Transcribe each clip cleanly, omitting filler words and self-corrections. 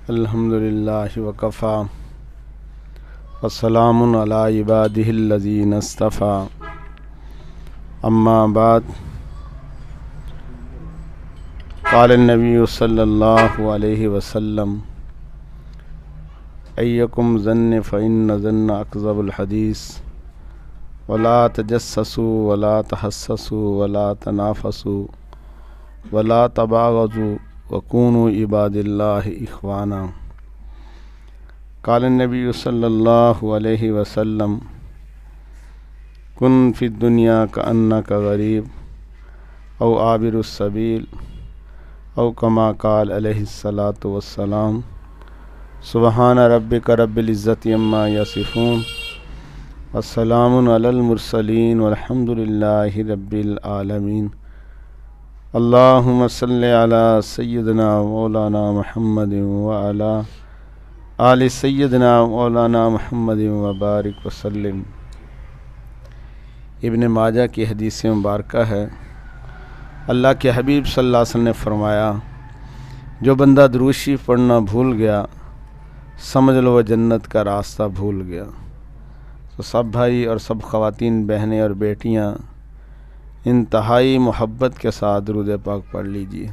الحمدللہ وکفا وسلام علی عبادہ الذین اصطفیٰ اما بعد قال النبی صلی اللہ علیہ وسلم ایکم ظن فإن ظن اکذب الحدیث ولا تجسسوا ولا تحسسوا ولا تنافسوا ولا تباغضوا وکونوا عباد اللہ اخوانا۔ قال النبی صلی اللہ علیہ وسلم کن فی الدنیا کأنک غریب او عابر السبیل او کما قال علیہ الصلاۃ والسلام سبحان ربک رب العزت عما یصفون والسلام علی المرسلین والحمد للہ رب العالمین۔ اللہم صلی علی سیدنا مولانا محمد وعلی آل سیدنا مولانا محمد وبارک وسلم۔ ابن ماجہ کی حدیث مبارکہ ہے، اللہ کے حبیب صلی اللہ علیہ وسلم نے فرمایا جو بندہ درود شریف پڑھنا بھول گیا سمجھ لو وہ جنت کا راستہ بھول گیا۔ تو سب بھائی اور سب خواتین، بہنیں اور بیٹیاں انتہائی محبت کے ساتھ درود پاک پڑھ لیجیے۔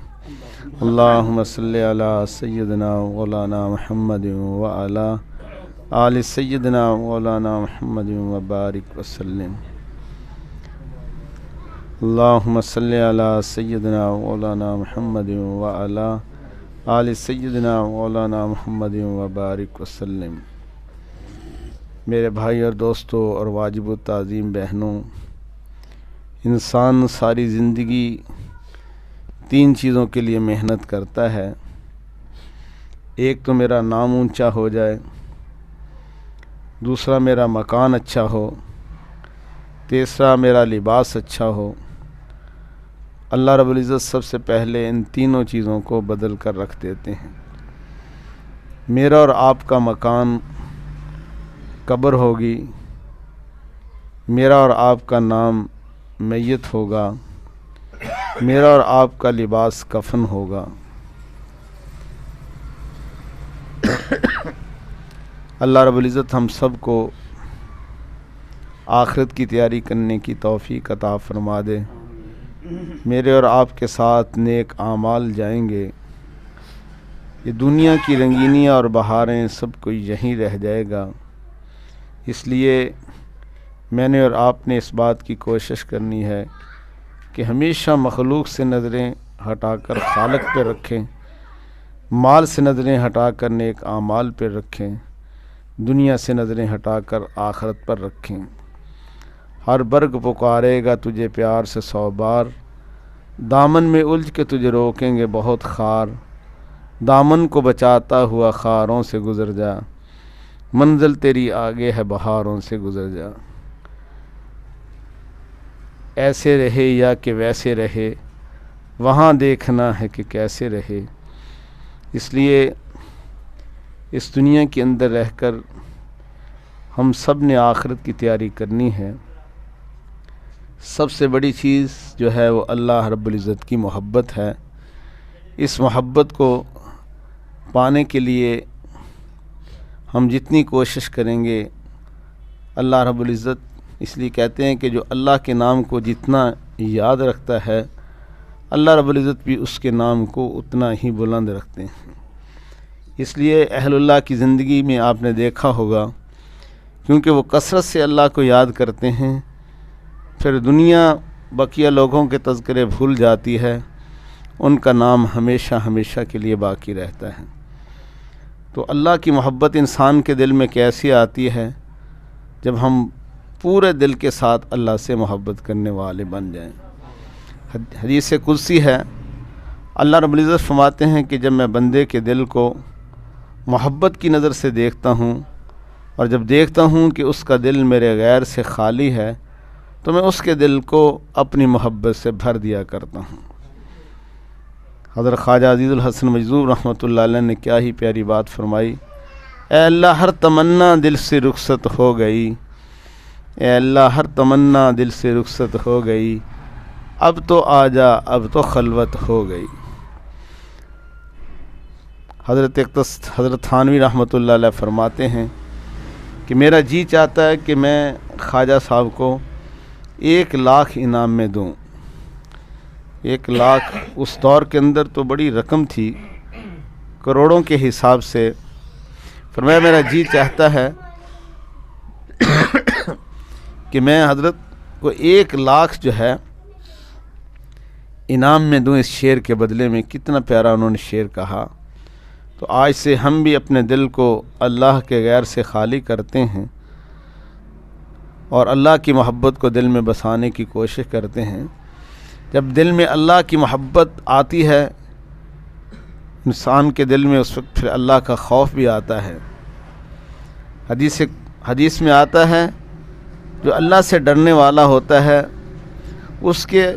اللہم صلی علی سیدنا مولانا محمد وعلی آل سیدنا مولانا محمد وبارک وسلم۔ اللہم صلی علی سیدنا مولانا محمد وعلی آل سیدنا مولانا محمد وبارک وسلم۔ میرے بھائی اور دوستوں اور واجب التعظیم بہنوں، انسان ساری زندگی تین چیزوں کے لیے محنت کرتا ہے۔ ایک تو میرا نام اونچا ہو جائے، دوسرا میرا مکان اچھا ہو، تیسرا میرا لباس اچھا ہو۔ اللہ رب العزت سب سے پہلے ان تینوں چیزوں کو بدل کر رکھ دیتے ہیں۔ میرا اور آپ کا مکان قبر ہوگی، میرا اور آپ کا نام میت ہوگا، میرا اور آپ کا لباس کفن ہوگا۔ اللہ رب العزت ہم سب کو آخرت کی تیاری کرنے کی توفیق عطا فرما دے۔ میرے اور آپ کے ساتھ نیک اعمال جائیں گے، یہ دنیا کی رنگینیاں اور بہاریں سب کو یہیں رہ جائے گا۔ اس لیے میں نے اور آپ نے اس بات کی کوشش کرنی ہے کہ ہمیشہ مخلوق سے نظریں ہٹا کر خالق پہ رکھیں، مال سے نظریں ہٹا کر نیک اعمال پہ رکھیں، دنیا سے نظریں ہٹا کر آخرت پر رکھیں۔ ہر برگ پکارے گا تجھے پیار سے 100 بار، دامن میں الجھ کے تجھے روکیں گے بہت خار، دامن کو بچاتا ہوا خاروں سے گزر جا، منزل تیری آگے ہے بہاروں سے گزر جا۔ ایسے رہے یا کہ ویسے رہے، وہاں دیکھنا ہے کہ کیسے رہے۔ اس لیے اس دنیا کے اندر رہ کر ہم سب نے آخرت کی تیاری کرنی ہے۔ سب سے بڑی چیز جو ہے وہ اللہ رب العزت کی محبت ہے۔ اس محبت کو پانے کے لیے ہم جتنی کوشش کریں گے، اللہ رب العزت اس لیے کہتے ہیں کہ جو اللہ کے نام کو جتنا یاد رکھتا ہے اللہ رب العزت بھی اس کے نام کو اتنا ہی بلند رکھتے ہیں۔ اس لیے اہل اللہ کی زندگی میں آپ نے دیکھا ہوگا، کیونکہ وہ کثرت سے اللہ کو یاد کرتے ہیں، پھر دنیا بقیہ لوگوں کے تذکرے بھول جاتی ہے، ان کا نام ہمیشہ ہمیشہ کے لیے باقی رہتا ہے۔ تو اللہ کی محبت انسان کے دل میں کیسی آتی ہے؟ جب ہم پورے دل کے ساتھ اللہ سے محبت کرنے والے بن جائیں۔ حدیث قدسی ہے، اللہ رب العزت فرماتے ہیں کہ جب میں بندے کے دل کو محبت کی نظر سے دیکھتا ہوں اور جب دیکھتا ہوں کہ اس کا دل میرے غیر سے خالی ہے تو میں اس کے دل کو اپنی محبت سے بھر دیا کرتا ہوں۔ حضرت خواجہ عزیز الحسن مجذوب رحمۃ اللہ علیہ نے کیا ہی پیاری بات فرمائی، اے اللہ ہر تمنا دل سے رخصت ہو گئی، اے اللہ ہر تمنا دل سے رخصت ہو گئی، اب تو آ جا اب تو خلوت ہو گئی۔ حضرت تھانوی رحمۃ اللہ علیہ فرماتے ہیں کہ میرا جی چاہتا ہے کہ میں خواجہ صاحب کو 1,00,000 انعام میں دوں۔ 1,00,000 اس دور کے اندر تو بڑی رقم تھی، کروڑوں کے حساب سے۔ فرمایا میرا جی چاہتا ہے کہ میں حضرت کو 1,00,000 جو ہے انعام میں دوں اس شعر کے بدلے میں۔ کتنا پیارا انہوں نے شعر کہا۔ تو آج سے ہم بھی اپنے دل کو اللہ کے غیر سے خالی کرتے ہیں اور اللہ کی محبت کو دل میں بسانے کی کوشش کرتے ہیں۔ جب دل میں اللہ کی محبت آتی ہے انسان کے دل میں، اس وقت پھر اللہ کا خوف بھی آتا ہے۔ حدیث میں آتا ہے جو اللہ سے ڈرنے والا ہوتا ہے اس کے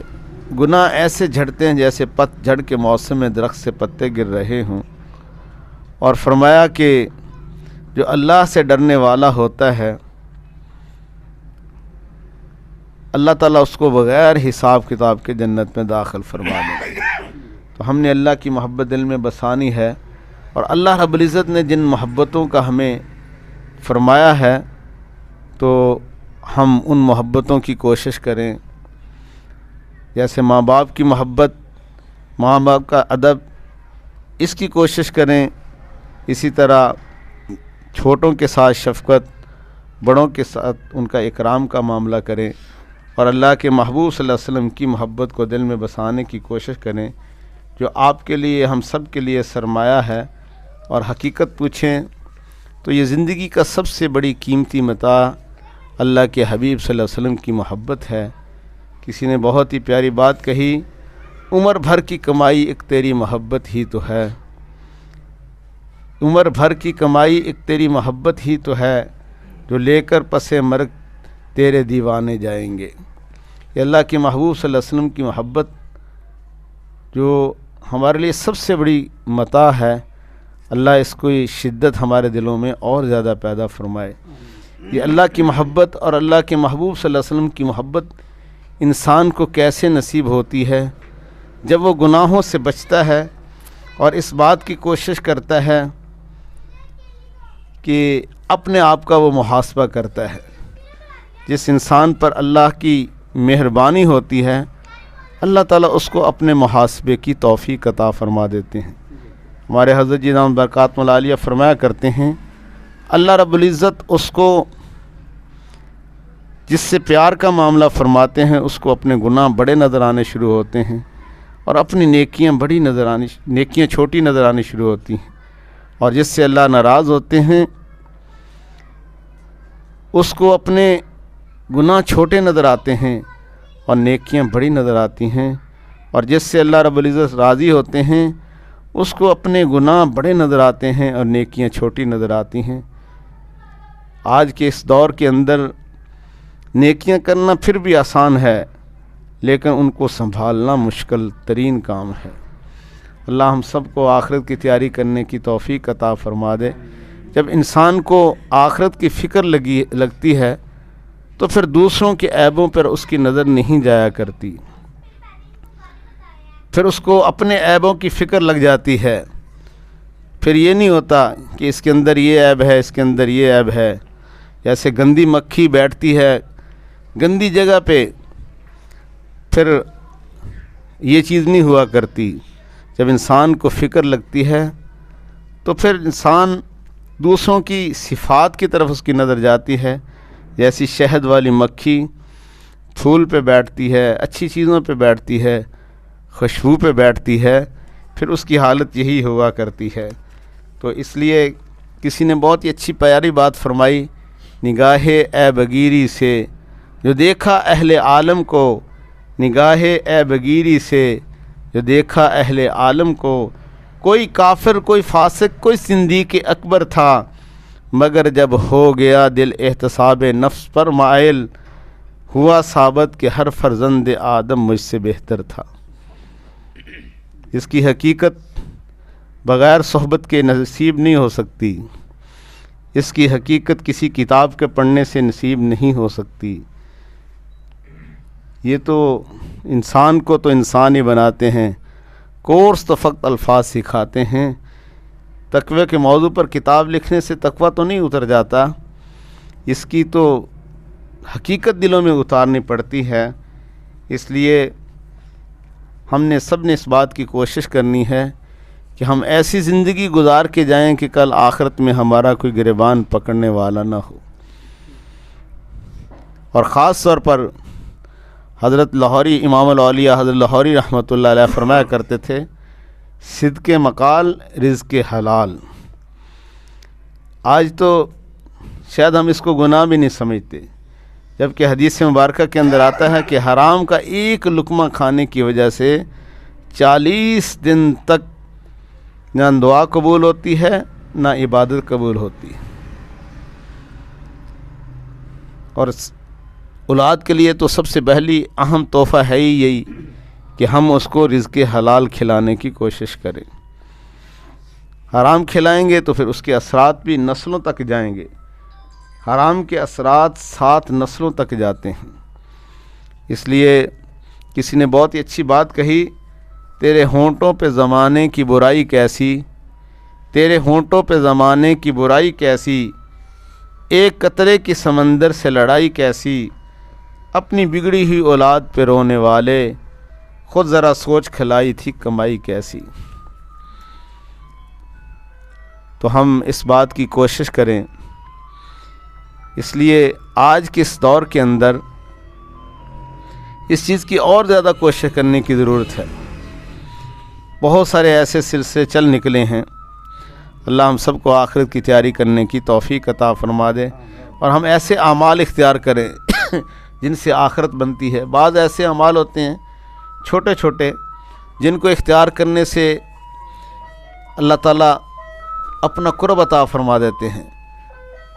گناہ ایسے جھڑتے ہیں جیسے پت جھڑ کے موسم میں درخت سے پتے گر رہے ہوں۔ اور فرمایا کہ جو اللہ سے ڈرنے والا ہوتا ہے اللہ تعالیٰ اس کو بغیر حساب کتاب کے جنت میں داخل فرما دے گا۔ تو ہم نے اللہ کی محبت دل میں بسانی ہے، اور اللہ رب العزت نے جن محبتوں کا ہمیں فرمایا ہے تو ہم ان محبتوں کی کوشش کریں۔ جیسے ماں باپ کی محبت، ماں باپ کا ادب، اس کی کوشش کریں۔ اسی طرح چھوٹوں کے ساتھ شفقت، بڑوں کے ساتھ ان کا اکرام کا معاملہ کریں، اور اللہ کے محبوب صلی اللہ علیہ وسلم کی محبت کو دل میں بسانے کی کوشش کریں، جو آپ کے لیے، ہم سب کے لیے سرمایہ ہے۔ اور حقیقت پوچھیں تو یہ زندگی کا سب سے بڑی قیمتی متاع اللہ کے حبیب صلی اللہ علیہ وسلم کی محبت ہے۔ کسی نے بہت ہی پیاری بات کہی، عمر بھر کی کمائی ایک تیری محبت ہی تو ہے، عمر بھر کی کمائی ایک تیری محبت ہی تو ہے، جو لے کر پس مرگ تیرے دیوانے جائیں گے۔ یہ اللہ کے محبوب صلی اللہ علیہ وسلم کی محبت جو ہمارے لیے سب سے بڑی متاع ہے، اللہ اس کو شدت ہمارے دلوں میں اور زیادہ پیدا فرمائے۔ یہ اللہ کی محبت اور اللہ کے محبوب صلی اللہ علیہ وسلم کی محبت انسان کو کیسے نصیب ہوتی ہے؟ جب وہ گناہوں سے بچتا ہے اور اس بات کی کوشش کرتا ہے کہ اپنے آپ کا وہ محاسبہ کرتا ہے۔ جس انسان پر اللہ کی مہربانی ہوتی ہے اللہ تعالیٰ اس کو اپنے محاسبے کی توفیق عطا فرما دیتے ہیں۔ ہمارے حضرت جی دامت برکاتہم العالیہ فرمایا کرتے ہیں اللہ رب العزت اس کو جس سے پیار کا معاملہ فرماتے ہیں اس کو اپنے گناہ بڑے نظر آنے شروع ہوتے ہیں، اور اپنی نیکیاں چھوٹی نظر آنی شروع ہوتی ہیں، اور جس سے اللہ ناراض ہوتے ہیں اس کو اپنے گناہ چھوٹے نظر آتے ہیں اور نیکیاں بڑی نظر آتی ہیں، اور جس سے اللہ رب العزت راضی ہوتے ہیں اس کو اپنے گناہ بڑے نظر آتے ہیں اور نیکیاں چھوٹی نظر آتی ہیں۔ آج کے اس دور کے اندر نیکیاں کرنا پھر بھی آسان ہے، لیکن ان کو سنبھالنا مشکل ترین کام ہے۔ اللہ ہم سب کو آخرت کی تیاری کرنے کی توفیق عطا فرما دے۔ جب انسان کو آخرت کی فکر لگتی ہے تو پھر دوسروں کے عیبوں پر اس کی نظر نہیں جایا کرتی، پھر اس کو اپنے عیبوں کی فکر لگ جاتی ہے۔ پھر یہ نہیں ہوتا کہ اس کے اندر یہ عیب ہے، اس کے اندر یہ عیب ہے۔ جیسے گندی مکھی بیٹھتی ہے گندی جگہ پہ، پھر یہ چیز نہیں ہوا کرتی۔ جب انسان کو فکر لگتی ہے تو پھر انسان دوسروں کی صفات کی طرف اس کی نظر جاتی ہے۔ جیسی شہد والی مکھی پھول پہ بیٹھتی ہے، اچھی چیزوں پہ بیٹھتی ہے، خوشبو پہ بیٹھتی ہے، پھر اس کی حالت یہی ہوا کرتی ہے۔ تو اس لیے کسی نے بہت ہی اچھی پیاری بات فرمائی، نگاہ اے بگیری سے جو دیکھا اہل عالم کو، نگاہ اے بگیری سے جو دیکھا اہل عالم کو، کوئی کافر، کوئی فاسق، کوئی صدیق اکبر تھا، مگر جب ہو گیا دل احتساب نفس پر مائل، ہوا ثابت کہ ہر فرزند آدم مجھ سے بہتر تھا۔ اس کی حقیقت بغیر صحبت کے نصیب نہیں ہو سکتی، اس کی حقیقت کسی کتاب کے پڑھنے سے نصیب نہیں ہو سکتی۔ یہ تو انسان کو تو انسان ہی بناتے ہیں، کورس تو فقط الفاظ سکھاتے ہیں، تقوی کے موضوع پر کتاب لکھنے سے تقوی تو نہیں اتر جاتا، اس کی تو حقیقت دلوں میں اتارنی پڑتی ہے۔ اس لیے ہم نے سب نے اس بات کی کوشش کرنی ہے کہ ہم ایسی زندگی گزار کے جائیں کہ کل آخرت میں ہمارا کوئی گریبان پکڑنے والا نہ ہو۔ اور خاص طور پر حضرت لاہوری امام الاولیاء حضرت لاہوری رحمۃ اللہ علیہ فرمایا کرتے تھے، صدق مقال رزق حلال۔ آج تو شاید ہم اس کو گناہ بھی نہیں سمجھتے، جبکہ حدیث مبارکہ کے اندر آتا ہے کہ حرام کا ایک لقمہ کھانے کی وجہ سے 40 دن تک نہ دعا قبول ہوتی ہے نہ عبادت قبول ہوتی ہے۔ اور اولاد کے لیے تو سب سے پہلی اہم تحفہ ہے ہی یہی کہ ہم اس کو رزق حلال کھلانے کی کوشش کریں۔ حرام کھلائیں گے تو پھر اس کے اثرات بھی نسلوں تک جائیں گے۔ حرام کے اثرات 7 نسلوں تک جاتے ہیں۔ اس لیے کسی نے بہت ہی اچھی بات کہی، تیرے ہونٹوں پہ زمانے کی برائی کیسی، تیرے ہونٹوں پہ زمانے کی برائی کیسی، ایک قطرے کی سمندر سے لڑائی کیسی، اپنی بگڑی ہوئی اولاد پہ رونے والے، خود ذرا سوچ کھلائی تھی کمائی کیسی۔ تو ہم اس بات کی کوشش کریں۔ اس لیے آج کے اس دور کے اندر اس چیز کی اور زیادہ کوشش کرنے کی ضرورت ہے۔ بہت سارے ایسے سلسلے چل نکلے ہیں، اللہ ہم سب کو آخرت کی تیاری کرنے کی توفیق عطا فرما دے، اور ہم ایسے اعمال اختیار کریں جن سے آخرت بنتی ہے۔ بعض ایسے اعمال ہوتے ہیں چھوٹے چھوٹے جن کو اختیار کرنے سے اللہ تعالیٰ اپنا قرب عطا فرما دیتے ہیں،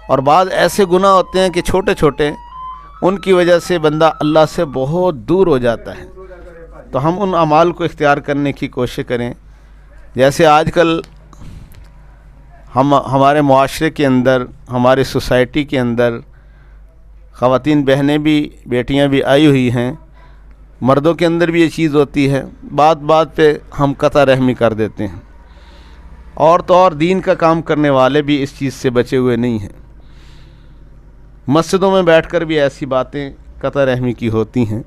اور بعض ایسے گناہ ہوتے ہیں کہ چھوٹے چھوٹے ان کی وجہ سے بندہ اللہ سے بہت دور ہو جاتا ہے۔ تو ہم ان اعمال کو اختیار کرنے کی کوشش کریں۔ جیسے آج کل ہمارے معاشرے کے اندر، ہماری سوسائٹی کے اندر خواتین بہنیں بھی، بیٹیاں بھی آئی ہوئی ہیں، مردوں کے اندر بھی یہ چیز ہوتی ہے، بات بات پہ ہم قطع رحمی کر دیتے ہیں، اور تو اور دین کا کام کرنے والے بھی اس چیز سے بچے ہوئے نہیں ہیں۔ مسجدوں میں بیٹھ کر بھی ایسی باتیں قطع رحمی کی ہوتی ہیں۔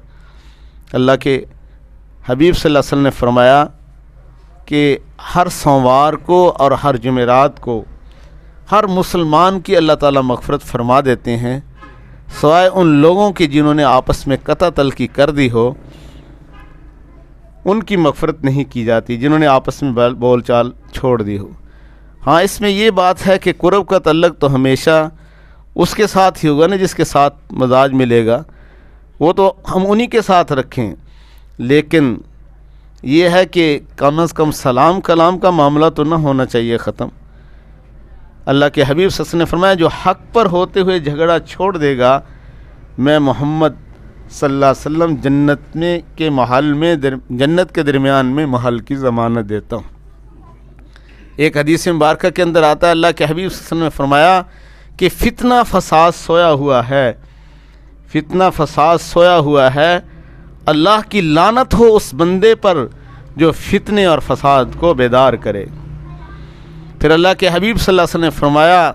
اللہ کے حبیب صلی اللہ علیہ وسلم نے فرمایا کہ ہر سوموار کو اور ہر جمعرات کو ہر مسلمان کی اللہ تعالیٰ مغفرت فرما دیتے ہیں، سوائے ان لوگوں کی جنہوں نے آپس میں قطع تلقی کر دی ہو، ان کی مغفرت نہیں کی جاتی، جنہوں نے آپس میں بول چال چھوڑ دی ہو۔ ہاں، اس میں یہ بات ہے کہ قرب کا تعلق تو ہمیشہ اس کے ساتھ ہی ہوگا نا جس کے ساتھ مزاج ملے گا، وہ تو ہم انہی کے ساتھ رکھیں، لیکن یہ ہے کہ کم از کم سلام کلام کا معاملہ تو نہ ہونا چاہیے ختم۔ اللہ کے حبیب صلی اللہ علیہ وسلم نے فرمایا، جو حق پر ہوتے ہوئے جھگڑا چھوڑ دے گا، میں محمد صلی اللہ علیہ وسلم جنت کے درمیان میں محل کی ضمانت دیتا ہوں۔ ایک حدیث مبارکہ کے اندر آتا ہے، اللہ کے حبیب صلی اللہ علیہ وسلم نے فرمایا کہ فتنہ فساد سویا ہوا ہے، فتنہ فساد سویا ہوا ہے، اللہ کی لعنت ہو اس بندے پر جو فتنے اور فساد کو بیدار کرے۔ پھر اللہ کے حبیب صلی اللہ علیہ وسلم نے فرمایا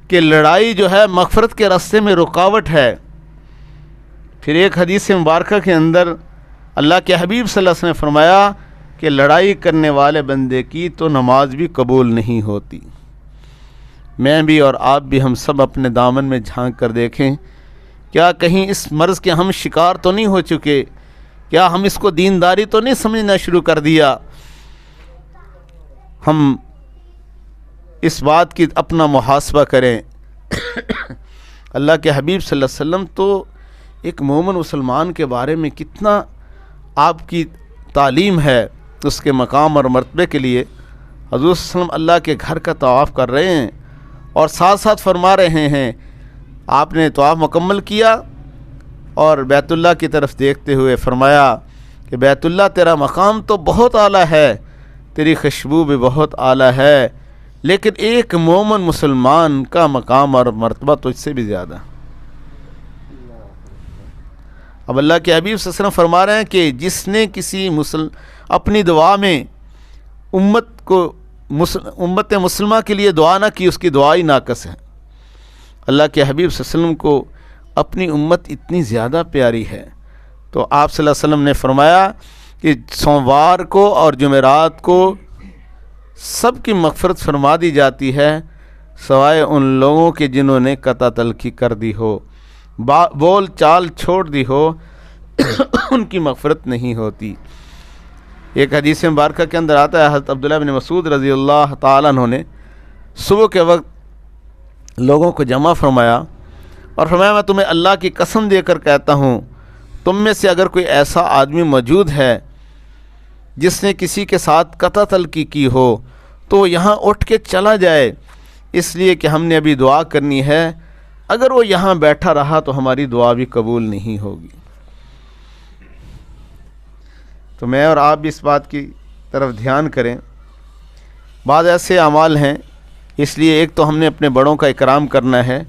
کہ لڑائی جو ہے مغفرت کے راستے میں رکاوٹ ہے۔ پھر ایک حدیث مبارکہ کے اندر اللہ کے حبیب صلی اللہ علیہ وسلم نے فرمایا کہ لڑائی کرنے والے بندے کی تو نماز بھی قبول نہیں ہوتی۔ میں بھی اور آپ بھی، ہم سب اپنے دامن میں جھانک کر دیکھیں، کیا کہیں اس مرض کے ہم شکار تو نہیں ہو چکے؟ کیا ہم اس کو دینداری تو نہیں سمجھنا شروع کر دیا؟ ہم اس بات کی اپنا محاسبہ کریں۔ اللہ کے حبیب صلی اللہ علیہ وسلم تو ایک مومن مسلمان کے بارے میں کتنا آپ کی تعلیم ہے، اس کے مقام اور مرتبے کے لیے حضور صلی اللہ علیہ وسلم اللہ کے گھر کا طواف کر رہے ہیں، اور ساتھ ساتھ فرما رہے ہیں، آپ نے طواف مکمل کیا اور بیت اللہ کی طرف دیکھتے ہوئے فرمایا کہ بیت اللہ تیرا مقام تو بہت اعلیٰ ہے، تیری خوشبو بھی بہت اعلیٰ ہے، لیکن ایک مومن مسلمان کا مقام اور مرتبہ تو اس سے بھی زیادہ۔ اب اللہ کے حبیب صلی اللہ علیہ وسلم فرما رہے ہیں کہ جس نے کسی اپنی دعا میں امت کو امت مسلمہ کے لیے دعا نہ کی اس کی دعا ہی ناقص ہے۔ اللہ کے حبیب صلی اللہ علیہ وسلم کو اپنی امت اتنی زیادہ پیاری ہے تو آپ صلی اللہ علیہ وسلم نے فرمایا کہ سوموار کو اور جمعرات کو سب کی مغفرت فرما دی جاتی ہے سوائے ان لوگوں کے جنہوں نے قطع تلخی کر دی ہو، بول چال چھوڑ دی ہو، ان کی مغفرت نہیں ہوتی۔ ایک حدیث مبارکہ کے اندر آتا ہے حضرت عبداللہ بن مسعود رضی اللہ تعالیٰ عنہ نے صبح کے وقت لوگوں کو جمع فرمایا اور فرمایا میں تمہیں اللہ کی قسم دے کر کہتا ہوں تم میں سے اگر کوئی ایسا آدمی موجود ہے جس نے کسی کے ساتھ قطع تلخی کی ہو تو وہ یہاں اٹھ کے چلا جائے، اس لیے کہ ہم نے ابھی دعا کرنی ہے، اگر وہ یہاں بیٹھا رہا تو ہماری دعا بھی قبول نہیں ہوگی۔ تو میں اور آپ بھی اس بات کی طرف دھیان کریں۔ بعض ایسے اعمال ہیں اس لیے ایک تو ہم نے اپنے بڑوں کا اکرام کرنا ہے،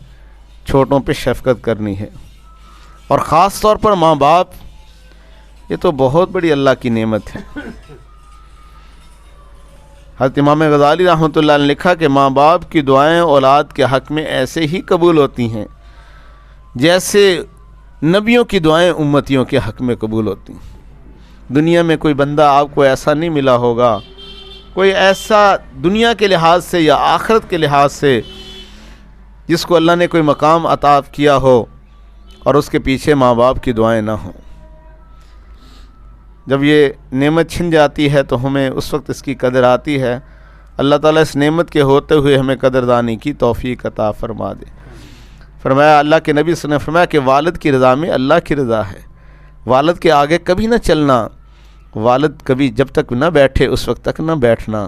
چھوٹوں پہ شفقت کرنی ہے، اور خاص طور پر ماں باپ، یہ تو بہت بڑی اللہ کی نعمت ہے۔ حضرت امام غزالی رحمۃ اللہ نے لکھا کہ ماں باپ کی دعائیں اولاد کے حق میں ایسے ہی قبول ہوتی ہیں جیسے نبیوں کی دعائیں امتیوں کے حق میں قبول ہوتی ہیں۔ دنیا میں کوئی بندہ آپ کو ایسا نہیں ملا ہوگا، کوئی ایسا دنیا کے لحاظ سے یا آخرت کے لحاظ سے جس کو اللہ نے کوئی مقام عطا کیا ہو اور اس کے پیچھے ماں باپ کی دعائیں نہ ہوں۔ جب یہ نعمت چھن جاتی ہے تو ہمیں اس وقت اس کی قدر آتی ہے۔ اللہ تعالیٰ اس نعمت کے ہوتے ہوئے ہمیں قدردانی کی توفیق عطا فرما دے۔ فرمایا اللہ کے نبی صلی اللہ علیہ وسلم نے فرمایا کہ والد کی رضا میں اللہ کی رضا ہے، والد کے آگے کبھی نہ چلنا، والد کبھی جب تک نہ بیٹھے اس وقت تک نہ بیٹھنا۔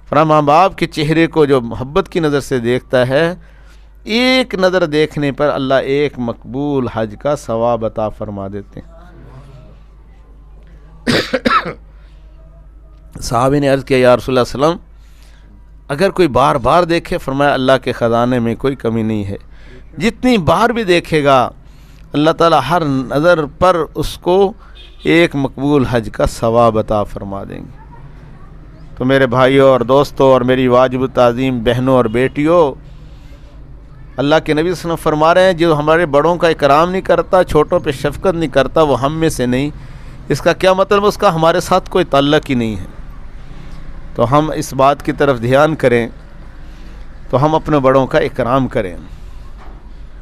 فرمایا ماں باپ کے چہرے کو جو محبت کی نظر سے دیکھتا ہے، ایک نظر دیکھنے پر اللہ ایک مقبول حج کا ثواب عطا فرما دیتے ہیں۔ صحابہ نے عرض کیا یا رسول اللہ صلی اللہ علیہ وسلم اگر کوئی بار بار دیکھے، فرمایا اللہ کے خزانے میں کوئی کمی نہیں ہے، جتنی بار بھی دیکھے گا اللہ تعالیٰ ہر نظر پر اس کو ایک مقبول حج کا ثواب عطا فرما دیں گے۔ تو میرے بھائیوں اور دوستوں اور میری واجب التعظیم بہنوں اور بیٹیوں، اللہ کے نبی صلی اللہ علیہ وسلم فرما رہے ہیں جو ہمارے بڑوں کا اکرام نہیں کرتا، چھوٹوں پہ شفقت نہیں کرتا، وہ ہم میں سے نہیں۔ اس کا کیا مطلب؟ اس کا ہمارے ساتھ کوئی تعلق ہی نہیں ہے۔ تو ہم اس بات کی طرف دھیان کریں، تو ہم اپنے بڑوں کا اکرام کریں۔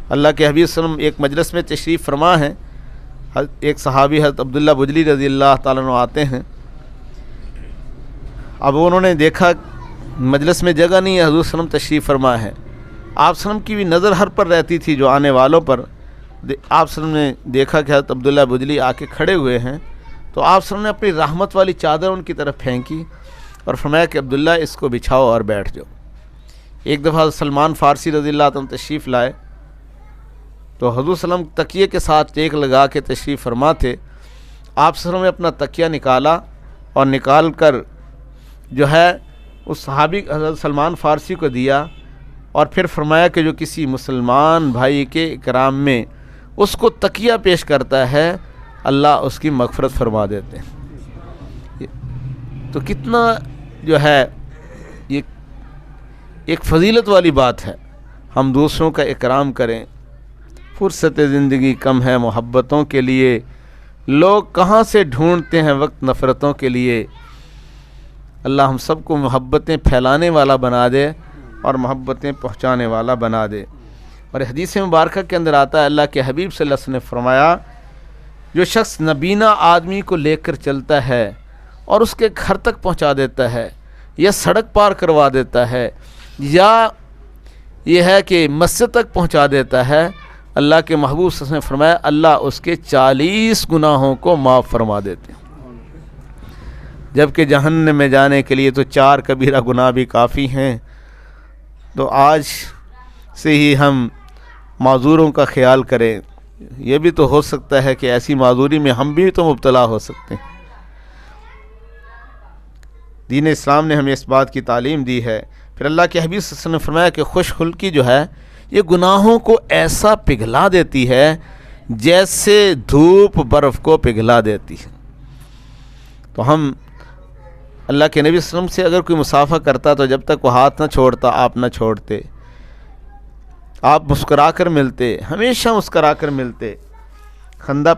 اللہ کے حبیب صلی اللہ علیہ وسلم ایک مجلس میں تشریف فرما ہیں، ایک صحابی حضرت عبداللہ بجلی رضی اللہ تعالیٰ عنہ آتے ہیں۔ اب انہوں نے دیکھا مجلس میں جگہ نہیں ہے، حضور صلی اللہ علیہ وسلم تشریف فرما ہے۔ آپ صلی اللہ علیہ وسلم کی بھی نظر ہر پر رہتی تھی جو آنے والوں پر۔ آپ صلی اللہ علیہ وسلم نے دیکھا کہ حضرت عبداللہ بجلی آ کے کھڑے ہوئے ہیں، تو آپ صلی اللہ علیہ وسلم نے اپنی رحمت والی چادر ان کی طرف پھینکی اور فرمایا کہ عبداللہ اس کو بچھاؤ اور بیٹھ جاؤ۔ ایک دفعہ سلمان فارسی رضی اللہ عنہ تشریف لائے تو حضور صلی اللہ علیہ وسلم تکیے کے ساتھ ٹیک لگا کے تشریف فرما تھے۔ آپ صلی اللہ علیہ وسلم نے اپنا تکیہ نکالا اور نکال کر جو ہے اس صحابی حضرت سلمان فارسی کو دیا اور پھر فرمایا کہ جو کسی مسلمان بھائی کے اکرام میں اس کو تکیہ پیش کرتا ہے اللہ اس کی مغفرت فرما دیتے ہیں۔ تو کتنا جو ہے یہ ایک فضیلت والی بات ہے، ہم دوسروں کا اکرام کریں۔ فرصت زندگی کم ہے محبتوں کے لیے، لوگ کہاں سے ڈھونڈتے ہیں وقت نفرتوں کے لیے۔ اللہ ہم سب کو محبتیں پھیلانے والا بنا دے اور محبتیں پہنچانے والا بنا دے۔ اور حدیث مبارکہ کے اندر آتا ہے اللہ کے حبیب صلی اللہ علیہ وسلم نے فرمایا جو شخص نبینا آدمی کو لے کر چلتا ہے اور اس کے گھر تک پہنچا دیتا ہے یا سڑک پار کروا دیتا ہے یا یہ ہے کہ مسجد تک پہنچا دیتا ہے، اللہ کے محبوب صلی اللہ علیہ وسلم نے فرمایا اللہ اس کے 40 گناہوں کو معاف فرما دیتے ہیں، جبکہ جہنم میں جانے کے لیے تو 4 کبیرہ گناہ بھی کافی ہیں۔ تو آج سے ہی ہم معذوروں کا خیال کریں، یہ بھی تو ہو سکتا ہے کہ ایسی معذوری میں ہم بھی تو مبتلا ہو سکتے ہیں۔ دین اسلام نے ہمیں اس بات کی تعلیم دی ہے۔ پھر اللہ کے حبیب صلی اللہ علیہ وسلم نے فرمایا کہ خوش خلقی جو ہے یہ گناہوں کو ایسا پگھلا دیتی ہے جیسے دھوپ برف کو پگھلا دیتی ہے۔ تو ہم اللہ کے نبی صلی اللہ علیہ وسلم سے اگر کوئی مصافحہ کرتا تو جب تک وہ ہاتھ نہ چھوڑتا آپ نہ چھوڑتے، آپ مسکرا کر ملتے، ہمیشہ مسکرا کر ملتے، خندہ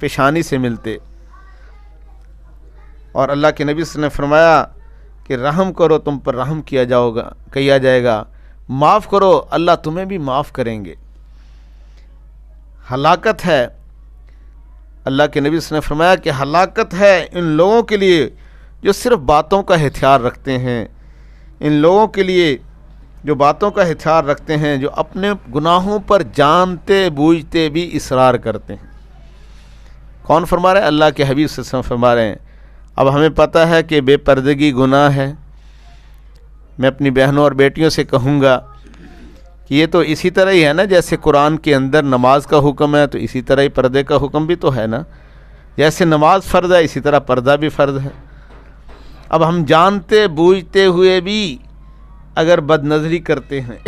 پیشانی سے ملتے۔ اور اللہ کے نبی صلی اللہ علیہ وسلم نے فرمایا کہ رحم کرو تم پر رحم کیا جائے گا، معاف کرو اللہ تمہیں بھی معاف کریں گے۔ ہلاکت ہے، اللہ کے نبی صلی اللہ علیہ وسلم نے فرمایا کہ ہلاکت ہے ان لوگوں کے لیے جو صرف باتوں کا ہتھیار رکھتے ہیں، ان لوگوں کے لیے جو باتوں کا ہتھیار رکھتے ہیں، جو اپنے گناہوں پر جانتے بوجھتے بھی اصرار کرتے ہیں۔ کون فرما رہے ہیں؟ اللہ کے حبیب صلی اللہ علیہ وسلم فرما رہے ہیں۔ اب ہمیں پتہ ہے کہ بے پردگی گناہ ہے۔ میں اپنی بہنوں اور بیٹیوں سے کہوں گا کہ یہ تو اسی طرح ہی ہے نا، جیسے قرآن کے اندر نماز کا حکم ہے تو اسی طرح ہی پردے کا حکم بھی تو ہے نا۔ جیسے نماز فرض ہے اسی طرح پردہ بھی فرض ہے۔ اب ہم جانتے بوجھتے ہوئے بھی اگر بد نظری کرتے ہیں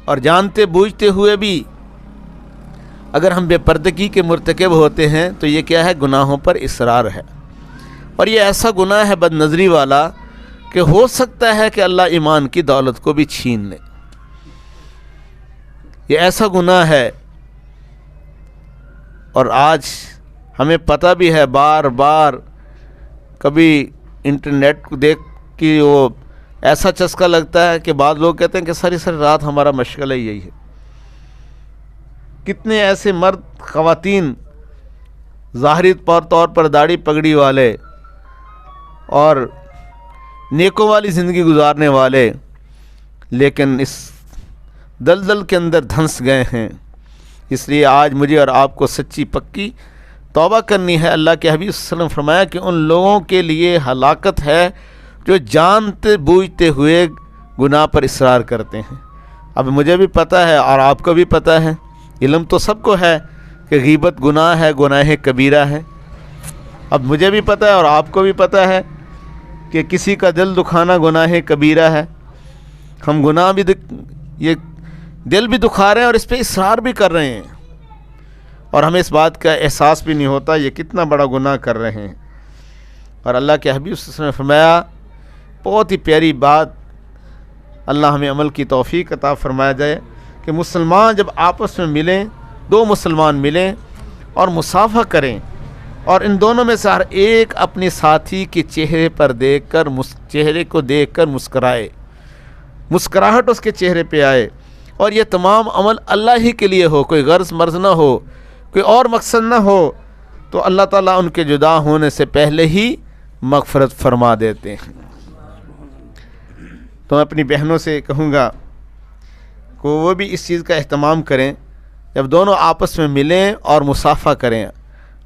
اور جانتے بوجھتے ہوئے بھی اگر ہم بے پردگی کے مرتکب ہوتے ہیں تو یہ کیا ہے؟ گناہوں پر اصرار ہے۔ اور یہ ایسا گناہ ہے بد نظری والا کہ ہو سکتا ہے کہ اللہ ایمان کی دولت کو بھی چھین لے۔ یہ ایسا گناہ ہے، اور آج ہمیں پتہ بھی ہے، بار بار کبھی انٹرنیٹ کو دیکھ کے وہ ایسا چسکا لگتا ہے کہ بعض لوگ کہتے ہیں کہ ساری رات ہمارا مشغلہ یہی ہے۔ کتنے ایسے مرد خواتین ظاہری طور پر داڑھی پگڑی والے اور نیکوں والی زندگی گزارنے والے، لیکن اس دلدل کے اندر دھنس گئے ہیں۔ اس لیے آج مجھے اور آپ کو سچی پکی توبہ کرنی ہے۔ اللہ کے حبیب صلی اللہ علیہ وسلم فرمایا کہ ان لوگوں کے لیے ہلاکت ہے جو جانتے بوجھتے ہوئے گناہ پر اصرار کرتے ہیں۔ اب مجھے بھی پتہ ہے اور آپ کو بھی پتہ ہے، علم تو سب کو ہے کہ غیبت گناہ ہے، گناہ کبیرہ ہے۔ اب مجھے بھی پتہ ہے اور آپ کو بھی پتہ ہے کہ کسی کا دل دکھانا گناہ کبیرہ ہے۔ ہم گناہ بھی یہ دل بھی دکھا رہے ہیں اور اس پہ اصرار بھی کر رہے ہیں، اور ہمیں اس بات کا احساس بھی نہیں ہوتا یہ کتنا بڑا گناہ کر رہے ہیں۔ اور اللہ کے حبیب صلی اللہ علیہ وسلم نے فرمایا، بہت ہی پیاری بات، اللہ ہمیں عمل کی توفیق عطا فرمایا جائے، کہ مسلمان جب آپس میں ملیں، دو مسلمان ملیں اور مصافحہ کریں، اور ان دونوں میں سے ہر ایک اپنے ساتھی کے چہرے پر چہرے کو دیکھ کر مسکرائے، مسکراہٹ اس کے چہرے پہ آئے، اور یہ تمام عمل اللہ ہی کے لیے ہو، کوئی غرض مرض نہ ہو، کوئی اور مقصد نہ ہو، تو اللہ تعالیٰ ان کے جدا ہونے سے پہلے ہی مغفرت فرما دیتے ہیں۔ تو میں اپنی بہنوں سے کہوں گا کہ وہ بھی اس چیز کا اہتمام کریں، جب دونوں آپس میں ملیں اور مصافحہ کریں۔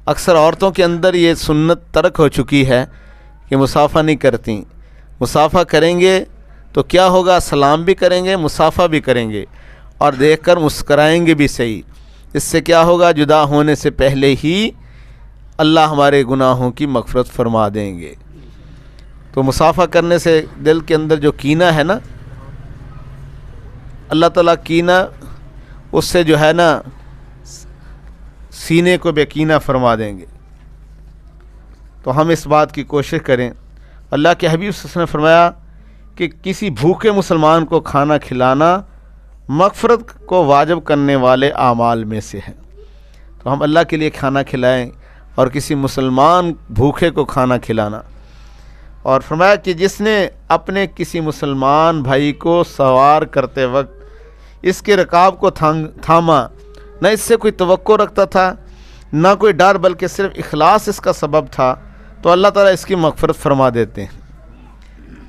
اکثر عورتوں کے اندر یہ سنت ترک ہو چکی ہے کہ مصافحہ نہیں کرتی۔ مصافحہ کریں گے تو کیا ہوگا؟ سلام بھی کریں گے، مصافحہ بھی کریں گے، اور دیکھ کر مسکرائیں گے بھی صحیح۔ اس سے کیا ہوگا؟ جدا ہونے سے پہلے ہی اللہ ہمارے گناہوں کی مغفرت فرما دیں گے۔ تو مصافحہ کرنے سے دل کے اندر جو کینہ ہے نا، اللہ تعالیٰ کینہ اس سے جو ہے نا سینے کو بے کینہ فرما دیں گے۔ تو ہم اس بات کی کوشش کریں۔ اللہ کے حبیب صلی اللہ علیہ وسلم نے فرمایا کہ کسی بھوکے مسلمان کو کھانا کھلانا مغفرت کو واجب کرنے والے اعمال میں سے ہے۔ تو ہم اللہ کے لیے کھانا کھلائیں اور کسی مسلمان بھوکے کو کھانا کھلانا۔ اور فرمایا کہ جس نے اپنے کسی مسلمان بھائی کو سوار کرتے وقت اس کے رکاب کو تھاما، نہ اس سے کوئی توقع رکھتا تھا نہ کوئی ڈر، بلکہ صرف اخلاص اس کا سبب تھا، تو اللہ تعالیٰ اس کی مغفرت فرما دیتے ہیں۔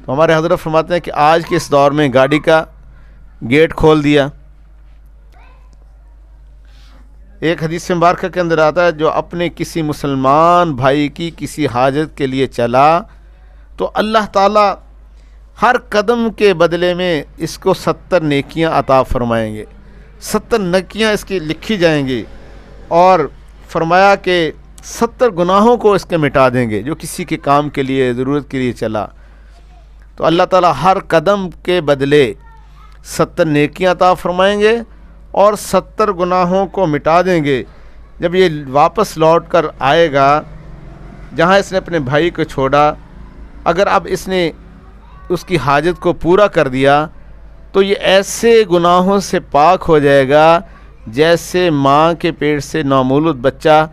تو ہمارے حضرت فرماتے ہیں کہ آج کے اس دور میں گاڑی کا گیٹ کھول دیا۔ ایک حدیث مبارکہ کے اندر آتا ہے، جو اپنے کسی مسلمان بھائی کی کسی حاجت کے لیے چلا تو اللہ تعالیٰ ہر قدم کے بدلے میں اس کو 70 نیکیاں عطا فرمائیں گے، 70 نیکیاں اس کی لکھی جائیں گی، اور فرمایا کہ 70 گناہوں کو اس کے مٹا دیں گے، جو کسی کے کام کے لیے ضرورت کے لیے چلا۔ تو اللہ تعالیٰ ہر قدم کے بدلے 70 نیکیاں عطا فرمائیں گے اور 70 گناہوں کو مٹا دیں گے۔ جب یہ واپس لوٹ کر آئے گا جہاں اس نے اپنے بھائی کو چھوڑا، اگر اب اس نے اس کی حاجت کو پورا کر دیا تو یہ ایسے گناہوں سے پاک ہو جائے گا جیسے ماں کے پیٹ سے نومولود بچہ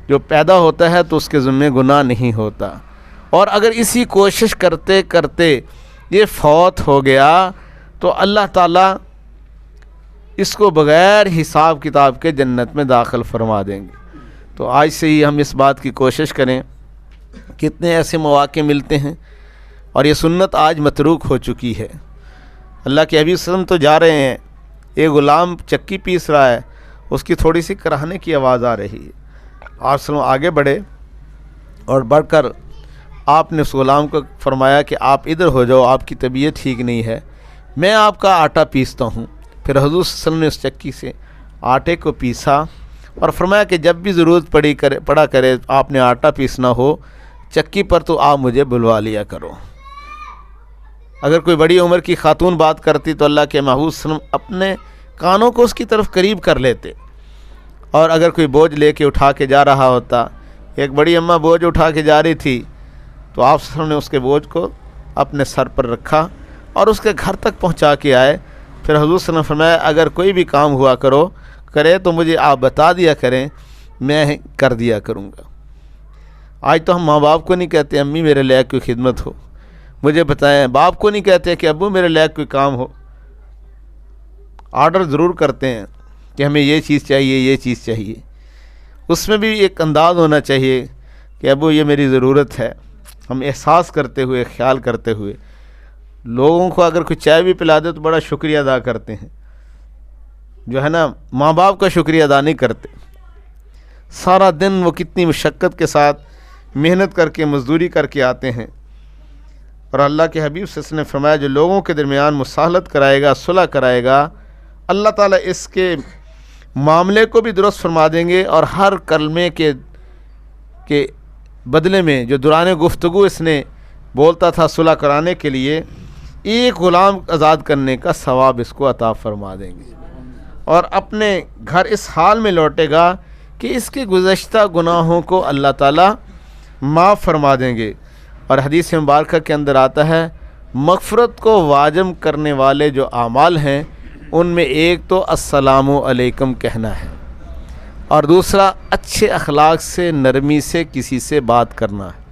جو پیدا ہوتا ہے تو اس کے ذمہ گناہ نہیں ہوتا۔ اور اگر اسی کوشش کرتے کرتے یہ فوت ہو گیا تو اللہ تعالیٰ اس کو بغیر حساب کتاب کے جنت میں داخل فرما دیں گے۔ تو آج سے ہی ہم اس بات کی کوشش کریں۔ کتنے ایسے مواقع ملتے ہیں اور یہ سنت آج متروک ہو چکی ہے۔ اللہ کے حبیب صلی اللہ علیہ وسلم تو جا رہے ہیں، ایک غلام چکی پیس رہا ہے، اس کی تھوڑی سی کراہنے کی آواز آ رہی ہے، آپ صلی اللہ علیہ وسلم آگے بڑھے اور بڑھ کر آپ نے اس غلام کو فرمایا کہ آپ ادھر ہو جاؤ، آپ کی طبیعت ٹھیک نہیں ہے، میں آپ کا آٹا پیستا ہوں۔ پھر حضور صلی اللہ علیہ وسلم نے اس چکی سے آٹے کو پیسا اور فرمایا کہ جب بھی ضرورت پڑا کرے آپ نے آٹا پیسنا ہو چکی پر تو آپ مجھے بلوا لیا کرو۔ اگر کوئی بڑی عمر کی خاتون بات کرتی تو اللہ کے محبوب صلی اللہ علیہ وسلم اپنے کانوں کو اس کی طرف قریب کر لیتے، اور اگر کوئی بوجھ لے کے اٹھا کے جا رہا ہوتا، ایک بڑی اماں بوجھ اٹھا کے جا رہی تھی تو آپ صلی اللہ علیہ وسلم نے اس کے بوجھ کو اپنے سر پر رکھا اور اس کے گھر تک پہنچا کے آئے۔ پھر حضور صلی اللہ علیہ وسلم نے فرمایا اگر کوئی بھی کام ہوا کرے تو مجھے آپ بتا دیا کریں، میں کر دیا کروں گا۔ آج تو ہم ماں باپ کو نہیں کہتے امی میرے لائق کوئی خدمت ہو مجھے بتائیں، باپ کو نہیں کہتے کہ ابو میرے لائق کوئی کام ہو، آرڈر ضرور کرتے ہیں کہ ہمیں یہ چیز چاہیے یہ چیز چاہیے۔ اس میں بھی ایک انداز ہونا چاہیے کہ ابو یہ میری ضرورت ہے، ہم احساس کرتے ہوئے خیال کرتے ہوئے۔ لوگوں کو اگر کوئی چائے بھی پلا دے تو بڑا شکریہ ادا کرتے ہیں، جو ہے نا ماں باپ کا شکریہ ادا نہیں کرتے۔ سارا دن وہ کتنی مشقت کے ساتھ محنت کر کے مزدوری کر کے آتے ہیں، اور اللہ کے حبیب صلی اللہ علیہ وسلم نے فرمایا جو لوگوں کے درمیان مصالحت کرائے گا، صلح کرائے گا، اللہ تعالیٰ اس کے معاملے کو بھی درست فرما دیں گے، اور ہر کلمے کے بدلے میں جو دوران گفتگو اس نے بولتا تھا صلح کرانے کے لیے، ایک غلام آزاد کرنے کا ثواب اس کو عطا فرما دیں گے، اور اپنے گھر اس حال میں لوٹے گا کہ اس کے گزشتہ گناہوں کو اللہ تعالیٰ معاف فرما دیں گے۔ اور حدیث مبارکہ کے اندر آتا ہے مغفرت کو واجب کرنے والے جو اعمال ہیں ان میں ایک تو السلام علیکم کہنا ہے، اور دوسرا اچھے اخلاق سے نرمی سے کسی سے بات کرنا ہے،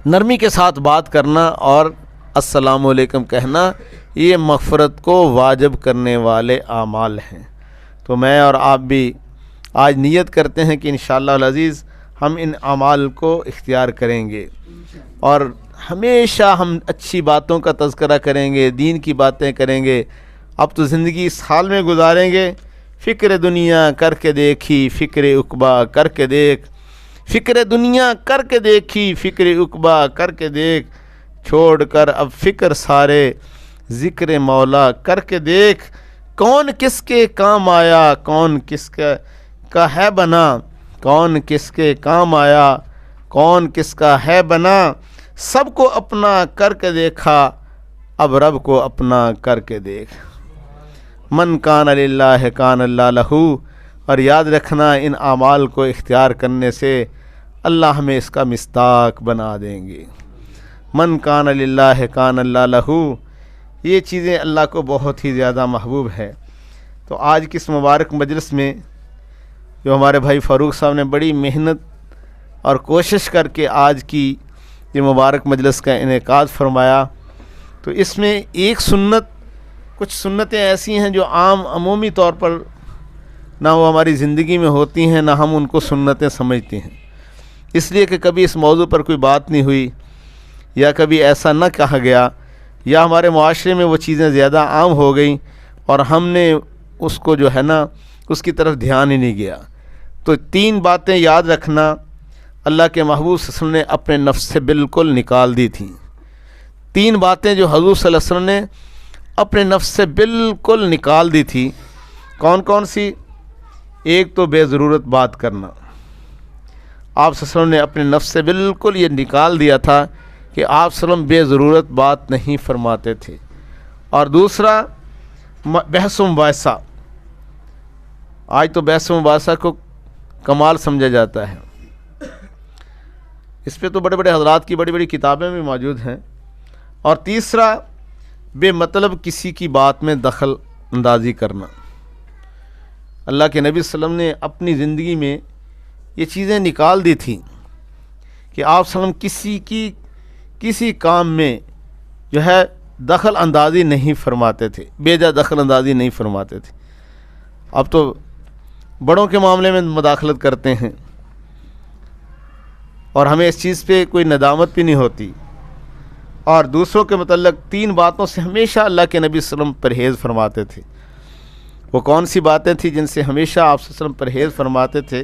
نرمی کے ساتھ بات کرنا اور السلام علیکم کہنا، یہ مغفرت کو واجب کرنے والے اعمال ہیں۔ تو میں اور آپ بھی آج نیت کرتے ہیں کہ انشاءاللہ العزیز ہم ان اعمال کو اختیار کریں گے، اور ہمیشہ ہم اچھی باتوں کا تذکرہ کریں گے، دین کی باتیں کریں گے۔ اب تو زندگی اس حال میں گزاریں گے، فکر دنیا کر کے دیکھی فکر عقبہ کر کے دیکھ، فکر دنیا کر کے دیکھی فکر عقبہ کر کے دیکھ، چھوڑ کر اب فکر سارے ذکر مولا کر کے دیکھ، کون کس کے کام آیا کون کس کا ہے بنا، کون کس کے کام آیا کون کس کا ہے بنا، سب کو اپنا کر کے دیکھا اب رب کو اپنا کر کے دیکھ، من کان للہ کان اللہ لہو۔ اور یاد رکھنا ان اعمال کو اختیار کرنے سے اللہ ہمیں اس کا مصداق بنا دیں گے۔ من کان للہ کان اللہ لہو، یہ چیزیں اللہ کو بہت ہی زیادہ محبوب ہے۔ تو آج کی اس مبارک مجلس میں جو ہمارے بھائی فاروق صاحب نے بڑی محنت اور کوشش کر کے آج کی یہ مبارک مجلس کا انعقاد فرمایا، تو اس میں ایک سنت، کچھ سنتیں ایسی ہیں جو عمومی طور پر نہ وہ ہماری زندگی میں ہوتی ہیں نہ ہم ان کو سنتیں سمجھتے ہیں، اس لیے کہ کبھی اس موضوع پر کوئی بات نہیں ہوئی یا کبھی ایسا نہ کہا گیا، یا ہمارے معاشرے میں وہ چیزیں زیادہ عام ہو گئیں اور ہم نے اس کو جو ہے نا اس کی طرف دھیان ہی نہیں گیا۔ تو تین باتیں یاد رکھنا اللہ کے محبوب صلی اللہ علیہ وسلم نے اپنے نفس سے بالکل نکال دی تھیں، تین باتیں جو حضور صلی اللہ علیہ وسلم نے اپنے نفس سے بالکل نکال دی تھی۔ کون کون سی؟ ایک تو بے ضرورت بات کرنا، آپ صلی اللہ علیہ وسلم نے اپنے نفس سے بالکل یہ نکال دیا تھا کہ آپ صلی اللہ علیہ وسلم بے ضرورت بات نہیں فرماتے تھے۔ اور دوسرا بحث و مباحثہ، آج تو بحث و مباحثہ کو کمال سمجھا جاتا ہے، اس پہ تو بڑے بڑے حضرات کی بڑی بڑی کتابیں بھی موجود ہیں۔ اور تیسرا، بے مطلب کسی کی بات میں دخل اندازی کرنا۔ اللہ کے نبی صلی اللہ علیہ وسلم نے اپنی زندگی میں یہ چیزیں نکال دی تھیں کہ آپ صلی اللہ علیہ وسلم کسی کام میں جو ہے دخل اندازی نہیں فرماتے تھے، بے جا دخل اندازی نہیں فرماتے تھے۔ اب تو بڑوں کے معاملے میں مداخلت کرتے ہیں اور ہمیں اس چیز پہ کوئی ندامت بھی نہیں ہوتی، اور دوسروں کے متعلق 3 باتوں سے ہمیشہ اللہ کے نبی صلی اللہ علیہ وسلم پرہیز فرماتے تھے۔ وہ کون سی باتیں تھیں جن سے ہمیشہ آپ صلی اللہ علیہ وسلم پرہیز فرماتے تھے؟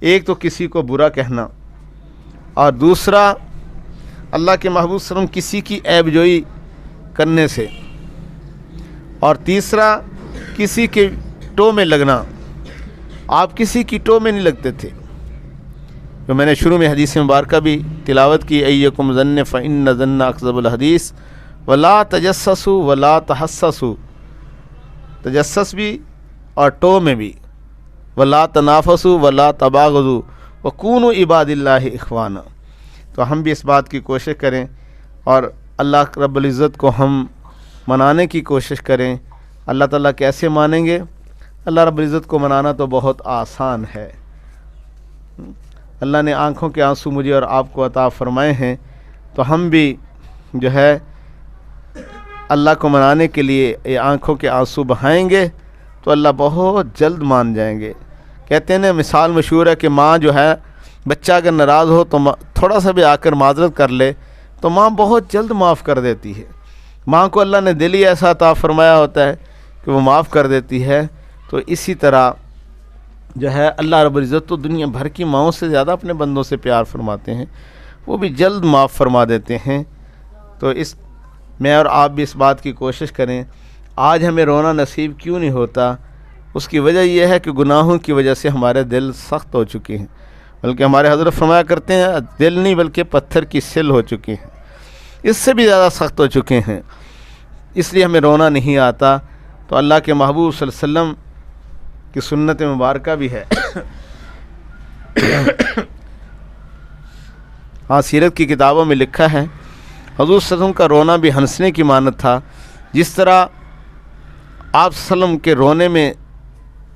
ایک تو کسی کو برا کہنا، اور دوسرا اللہ کے محبوب صلی اللہ علیہ وسلم کسی کی عیب جوئی کرنے سے، اور تیسرا کسی کے ٹو میں لگنا۔ آپ کسی کی ٹو میں نہیں لگتے تھے، جو میں نے شروع میں حدیث مبارکہ بھی تلاوت کی، ایکم ظن فإن ظن اکذب الحدیث ولا تجسسوا ولا تحسسوا، تجسس بھی اور ٹو میں بھی، ولا تنافسوا ولا تباغضوا وکونوا عباد اللہ اخوانا۔ تو ہم بھی اس بات کی کوشش کریں اور اللہ رب العزت کو ہم منانے کی کوشش کریں۔ اللہ تعالیٰ کیسے مانیں گے؟ اللہ رب العزت کو منانا تو بہت آسان ہے۔ اللہ نے آنکھوں کے آنسو مجھے اور آپ کو عطا فرمائے ہیں، تو ہم بھی جو ہے اللہ کو منانے کے لیے یہ آنکھوں کے آنسو بہائیں گے تو اللہ بہت جلد مان جائیں گے۔ کہتے ہیں نا، مثال مشہور ہے کہ ماں جو ہے، بچہ اگر ناراض ہو تو تھوڑا سا بھی آ کر معذرت کر لے تو ماں بہت جلد معاف کر دیتی ہے۔ ماں کو اللہ نے دل ہی ایسا عطا فرمایا ہوتا ہے کہ وہ معاف کر دیتی ہے۔ تو اسی طرح جو ہے اللہ رب العزت تو دنیا بھر کی ماؤں سے زیادہ اپنے بندوں سے پیار فرماتے ہیں، وہ بھی جلد معاف فرما دیتے ہیں۔ تو میں اور آپ بھی اس بات کی کوشش کریں۔ آج ہمیں رونا نصیب کیوں نہیں ہوتا؟ اس کی وجہ یہ ہے کہ گناہوں کی وجہ سے ہمارے دل سخت ہو چکے ہیں، بلکہ ہمارے حضرت فرمایا کرتے ہیں دل نہیں بلکہ پتھر کی سل ہو چکے ہیں، اس سے بھی زیادہ سخت ہو چکے ہیں، اس لیے ہمیں رونا نہیں آتا۔ تو اللہ کے محبوب صلی اللہ علیہ وسلم کی سنت مبارکہ بھی ہے۔ ہاں، سیرت کی کتابوں میں لکھا ہے حضور صلی اللہ علیہ وسلم کا رونا بھی ہنسنے کی مانند تھا۔ جس طرح آپ صلی اللہ علیہ وسلم کے رونے میں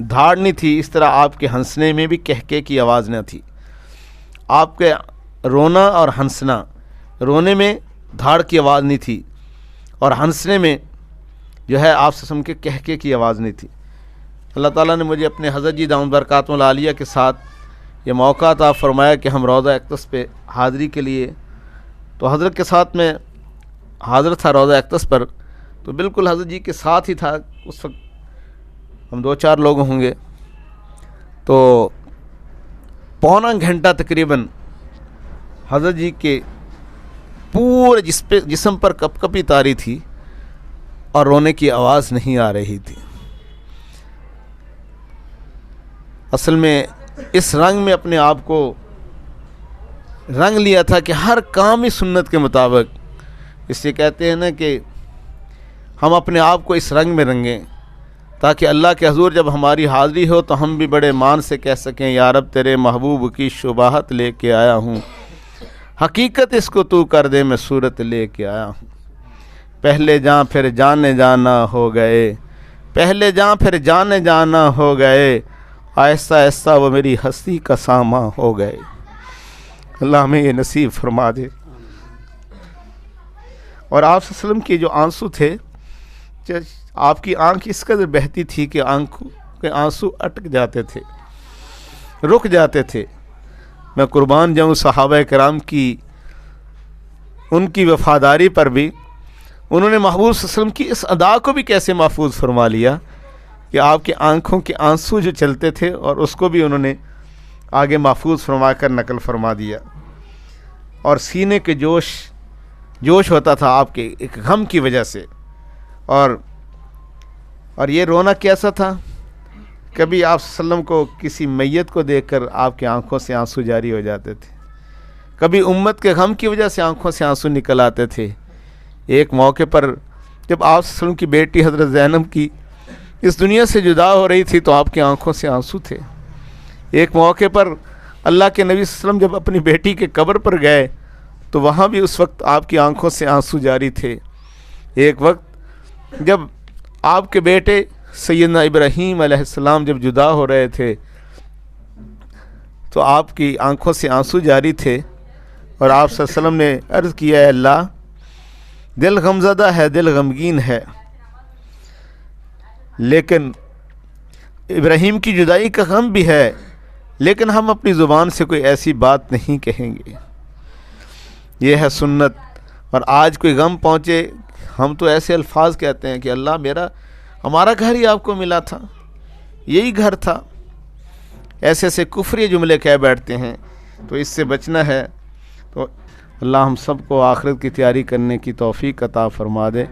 دھاڑ نہیں تھی، اس طرح آپ کے ہنسنے میں بھی کہکے کی آواز نہ تھی۔ آپ کے رونا اور ہنسنا، رونے میں دھاڑ کی آواز نہیں تھی اور ہنسنے میں جو ہے آپ صلی اللہ علیہ وسلم کے کہکے کی آواز نہیں تھی۔ اللہ تعالیٰ نے مجھے اپنے حضرت جی دامت برکاتہم العالیہ کے ساتھ یہ موقع عطا فرمایا کہ ہم روضہ اقدس پہ حاضری کے لیے، تو حضرت کے ساتھ میں حاضر تھا روضہ اقدس پر، تو بالکل حضرت جی کے ساتھ ہی تھا۔ اس وقت ہم 2-4 لوگ ہوں گے، تو پونا گھنٹہ تقریباً حضرت جی کے پورے جسم پر کپ کپی تاری تھی اور رونے کی آواز نہیں آ رہی تھی۔ اصل میں اس رنگ میں اپنے آپ کو رنگ لیا تھا کہ ہر کام ہی سنت کے مطابق، اس لیے کہتے ہیں نا کہ ہم اپنے آپ کو اس رنگ میں رنگیں تاکہ اللہ کے حضور جب ہماری حاضری ہو تو ہم بھی بڑے مان سے کہہ سکیں یا رب تیرے محبوب کی شباہت لے کے آیا ہوں، حقیقت اس کو تو کر دے میں صورت لے کے آیا ہوں۔ پہلے جاں پھر جانے جانا ہو گئے، پہلے جاں پھر جانے جانا ہو گئے، آہستہ آہستہ وہ میری ہستی کا سامان ہو گئے۔ اللہ ہمیں یہ نصیب فرما دے۔ اور آپ صلی اللہ علیہ وسلم کے جو آنسو تھے، آپ کی آنکھ اس قدر بہتی تھی کہ آنکھوں کے آنسو اٹک جاتے تھے، رک جاتے تھے۔ میں قربان جاؤں صحابہ کرام کی ان کی وفاداری پر بھی، انہوں نے محبوب صلی اللہ علیہ وسلم کی اس ادا کو بھی کیسے محفوظ فرما لیا کہ آپ کی آنکھوں کے آنسو جو چلتے تھے اور اس کو بھی انہوں نے آگے محفوظ فرما کر نقل فرما دیا۔ اور سینے کے جوش ہوتا تھا آپ کے ایک غم کی وجہ سے، اور یہ رونا کیسا تھا؟ کبھی آپ صلی اللہ علیہ وسلم کو کسی میت کو دیکھ کر آپ کی آنکھوں سے آنسو جاری ہو جاتے تھے، کبھی امت کے غم کی وجہ سے آنکھوں سے آنسو نکل آتے تھے۔ ایک موقع پر جب آپ صلی اللہ علیہ وسلم کی بیٹی حضرت زینب کی اس دنیا سے جدا ہو رہی تھی تو آپ کی آنکھوں سے آنسو تھے۔ ایک موقع پر اللہ کے نبی صلی اللہ علیہ وسلم جب اپنی بیٹی کے قبر پر گئے تو وہاں بھی اس وقت آپ کی آنکھوں سے آنسو جاری تھے۔ ایک وقت جب آپ کے بیٹے سیدنا ابراہیم علیہ السلام جب جدا ہو رہے تھے تو آپ کی آنکھوں سے آنسو جاری تھے، اور آپ صلی اللہ علیہ وسلم نے عرض کیا، اے اللہ، دل غمزدہ ہے، دل غمگین ہے، لیکن ابراہیم کی جدائی کا غم بھی ہے، لیکن ہم اپنی زبان سے کوئی ایسی بات نہیں کہیں گے۔ یہ ہے سنت۔ اور آج کوئی غم پہنچے ہم تو ایسے الفاظ کہتے ہیں کہ اللہ ہمارا گھر ہی آپ کو ملا تھا، یہی گھر تھا، ایسے ایسے کفری جملے کہہ بیٹھتے ہیں۔ تو اس سے بچنا ہے۔ تو اللہ ہم سب کو آخرت کی تیاری کرنے کی توفیق عطا فرما دے۔